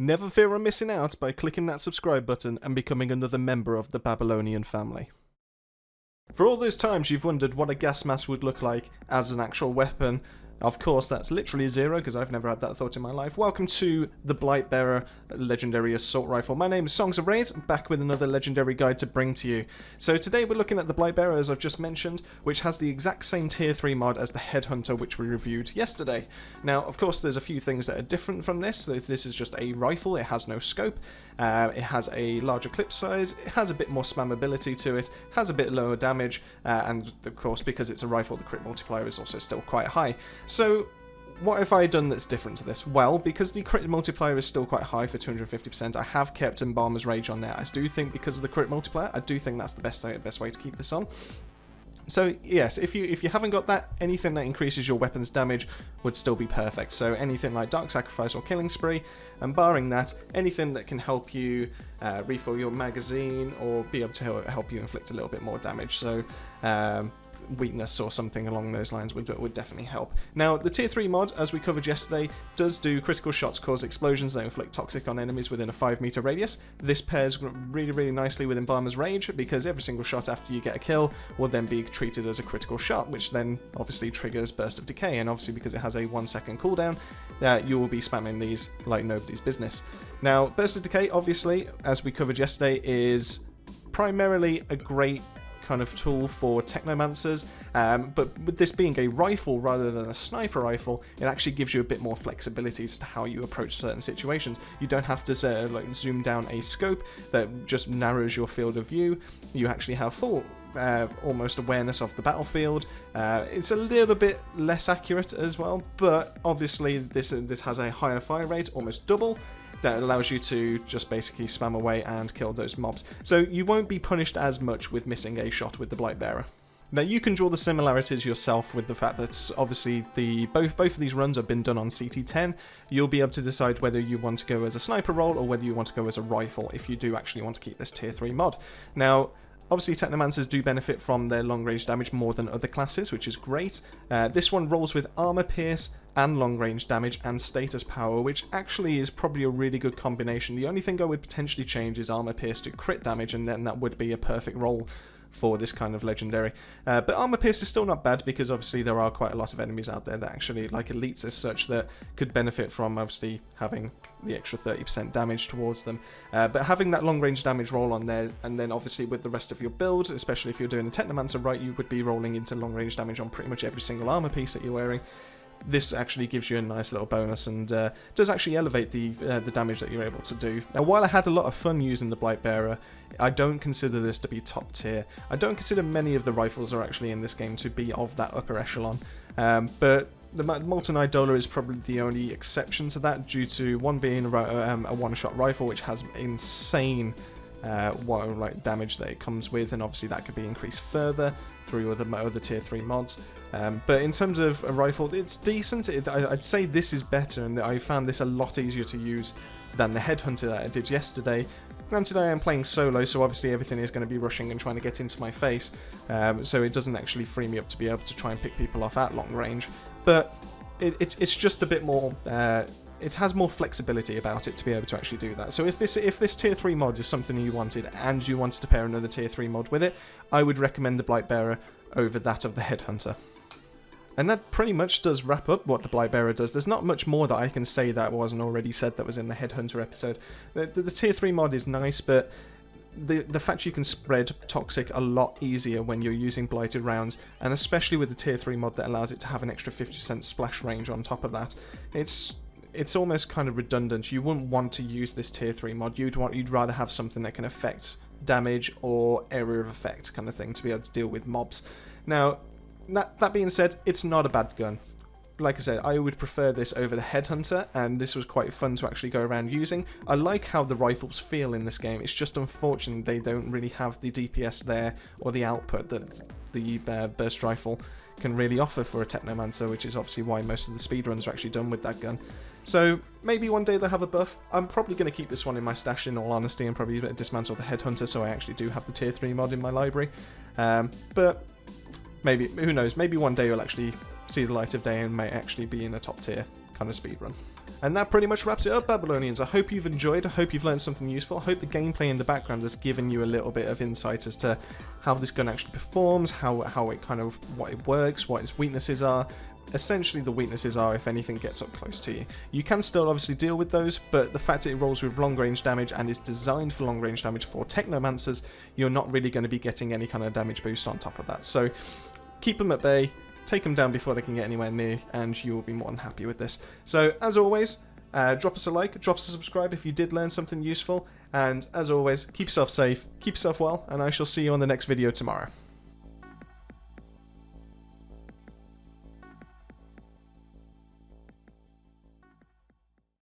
Never fear of missing out by clicking that subscribe button and becoming another member of the Babylonian family. For all those times you've wondered what a gas mask would look like as an actual weapon, of course that's literally zero because I've never had that thought in my life. Welcome to the Blightbearer Legendary Assault Rifle. My name is Songs of Raids, back with another legendary guide to bring to you. So today we're looking at the Blightbearer, as I've just mentioned, which has the exact same tier 3 mod as the Headhunter, which we reviewed yesterday. Now of course there's a few things that are different from this. This is just a rifle, it has no scope, it has a larger clip size, it has a bit more spammability to it, has a bit lower damage, and of course because it's a rifle the crit multiplier is also still quite high. So what have I done that's different to this? Well, because the crit multiplier is still quite high for 250%, I have kept Embalmer's Rage on there. I do think because of the crit multiplier, I do think that's the best way to keep this on. So yes, if you haven't got that, anything that increases your weapon's damage would still be perfect. So anything like Dark Sacrifice or Killing Spree, and barring that, anything that can help you refill your magazine or be able to help you inflict a little bit more damage. So weakness or something along those lines would definitely help. Now the tier 3 mod, as we covered yesterday, does do critical shots cause explosions that inflict toxic on enemies within a 5-meter radius. This pairs really nicely with Embalmer's Rage because every single shot after you get a kill will then be treated as a critical shot, which then obviously triggers Burst of Decay, and obviously because it has a 1-second cooldown, you will be spamming these like nobody's business. Now Burst of Decay, obviously, as we covered yesterday, is primarily a great kind of tool for technomancers, but with this being a rifle rather than a sniper rifle, it actually gives you a bit more flexibility as to how you approach certain situations. You don't have to like zoom down a scope that just narrows your field of view. You actually have full almost awareness of the battlefield. It's a little bit less accurate as well, but obviously this has a higher fire rate, almost double, that allows you to just basically spam away and kill those mobs. So you won't be punished as much with missing a shot with the Blightbearer. Now you can draw the similarities yourself with the fact that obviously both of these runs have been done on CT10. You'll be able to decide whether you want to go as a sniper role or whether you want to go as a rifle if you do actually want to keep this tier 3 mod. Now obviously Technomancers do benefit from their long range damage more than other classes, which is great. This one rolls with armor pierce and long range damage and status power, which actually is probably a really good combination. The only thing I would potentially change is armor pierce to crit damage, and then that would be a perfect roll for this kind of legendary. But armor pierce is still not bad because obviously there are quite a lot of enemies out there that actually like elites as such that could benefit from obviously having the extra 30% damage towards them. But having that long range damage roll on there, and then obviously with the rest of your build, especially if you're doing a Technomancer right, you would be rolling into long range damage on pretty much every single armor piece that you're wearing. This actually gives you a nice little bonus and does actually elevate the damage that you're able to do. Now, while I had a lot of fun using the Blightbearer, I don't consider this to be top tier. I don't consider many of the rifles are actually in this game to be of that upper echelon, but the Molten Idola is probably the only exception to that, due to one being a one-shot rifle which has insane damage that it comes with, and obviously that could be increased further through other tier 3 mods. But in terms of a rifle, it's decent. I'd say this is better, and I found this a lot easier to use than the Headhunter that I did yesterday. Granted, I am playing solo, so obviously everything is going to be rushing and trying to get into my face, so it doesn't actually free me up to be able to try and pick people off at long range. But it's just a bit more. It has more flexibility about it to be able to actually do that. So if this tier 3 mod is something you wanted and you wanted to pair another tier 3 mod with it, I would recommend the Blightbearer over that of the Headhunter. And that pretty much does wrap up what the Blightbearer does. There's not much more that I can say that wasn't already said that was in the Headhunter episode. The tier 3 mod is nice, but the fact you can spread Tox-Sick a lot easier when you're using blighted rounds, and especially with the tier 3 mod that allows it to have an extra 50% splash range on top of that, it's almost kind of redundant. You wouldn't want to use this tier 3 mod. You'd rather have something that can affect damage or area of effect kind of thing to be able to deal with mobs. Now, that being said, it's not a bad gun. Like I said, I would prefer this over the Headhunter, and this was quite fun to actually go around using. I like how the rifles feel in this game. It's just unfortunate they don't really have the DPS there or the output that the burst rifle can really offer for a Technomancer, which is obviously why most of the speedruns are actually done with that gun. So maybe one day they'll have a buff. I'm probably going to keep this one in my stash in all honesty, and probably dismantle the Headhunter so I actually do have the tier 3 mod in my library. But maybe, who knows, maybe one day you'll actually see the light of day and may actually be in a top tier kind of speedrun. And that pretty much wraps it up, Babylonians. I hope you've enjoyed, I hope you've learned something useful, I hope the gameplay in the background has given you a little bit of insight as to how this gun actually performs, how it kind of, what it works, what its weaknesses are. Essentially the weaknesses are if anything gets up close to you. You can still obviously deal with those, but the fact that it rolls with long range damage and is designed for long range damage for Technomancers, you're not really going to be getting any kind of damage boost on top of that. So keep them at bay, take them down before they can get anywhere near, and you will be more than happy with this. So as always, drop us a like, drop us a subscribe if you did learn something useful, and as always, keep yourself safe, keep yourself well, and I shall see you on the next video tomorrow.